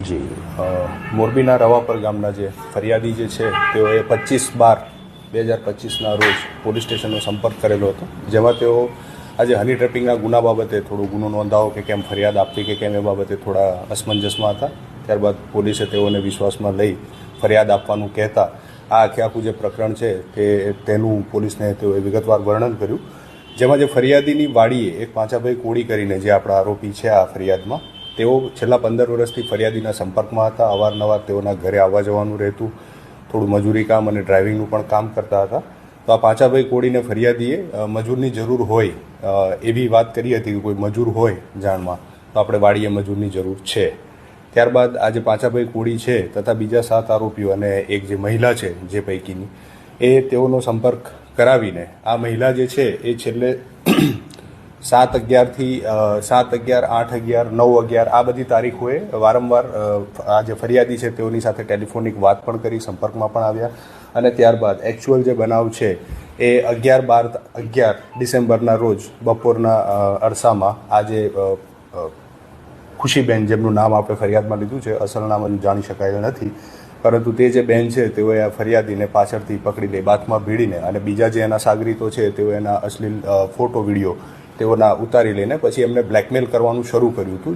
જી મોરબીના રવાપર ગામના જે ફરિયાદી જે છે તેઓએ 25/12/2025ના રોજ પોલીસ સ્ટેશનનો સંપર્ક કરેલો હતો, જેમાં તેઓ આજે હની ટ્રેપિંગના ગુના બાબતે થોડો ગુનો નોંધાવો કે કેમ ફરિયાદ આપવી કે કેમ એ બાબતે થોડા અસમંજસમાં હતા. ત્યારબાદ પોલીસે તેઓને વિશ્વાસમાં લઈ ફરિયાદ આપવાનું કહેતા આ આખું જે પ્રકરણ છે તેનું પોલીસને તેઓએ વિગતવાર વર્ણન કર્યું, જેમાં જે ફરિયાદીની વાડીએ એક પાંચાભાઈ કોળી કરીને જે આપણા આરોપી છે આ ફરિયાદમાં, તેઓ છેલ્લા 15 વર્ષથી ફરિયાદીના સંપર્કમાં હતા. અવારનવાર તેઓના ઘરે આવવા જવાનું રહેતું, થોડું મજૂરી કામ અને ડ્રાઇવિંગનું પણ કામ કરતા હતા. તો આ પાંચાભાઈ કોળીને ફરિયાદીએ મજૂરની જરૂર હોય એવી વાત કરી હતી કે કોઈ મજૂર હોય જાણમાં તો આપણે વાડીએ મજૂરની જરૂર છે. ત્યારબાદ આજે પાંચાભાઈ કોળી છે તથા બીજા 7 આરોપીઓ અને એક જે મહિલા છે જે પૈકીની એ તેઓનો સંપર્ક કરાવીને આ મહિલા જે છે એ છેલ્લે 7/11થી 7/11, 8/11, 9/11 આ બધી તારીખોએ વારંવાર આ જે ફરિયાદી છે તેઓની સાથે ટેલિફોનિક વાત પણ કરી, સંપર્કમાં પણ આવ્યા અને ત્યારબાદ એકચ્યુઅલ જે બનાવ છે એ 11/12/11 ડિસેમ્બરના રોજ બપોરના અરસામાં આજે ખુશીબેન, જેમનું નામ આપણે ફરિયાદમાં લીધું છે, અસલ નામ જાણી શકાયેલ નથી, પરંતુ તે જે બેન છે તેઓએ આ ફરિયાદીને પાછળથી પકડી લઈ બાથમાં ભીડીને અને બીજા જે એના સાગરીતો છે તેઓ એના અશ્લીલ ફોટો વિડીયો તેઓના ઉતારી લઈને પછી એમને બ્લેકમેલ કરવાનું શરૂ કર્યું હતું.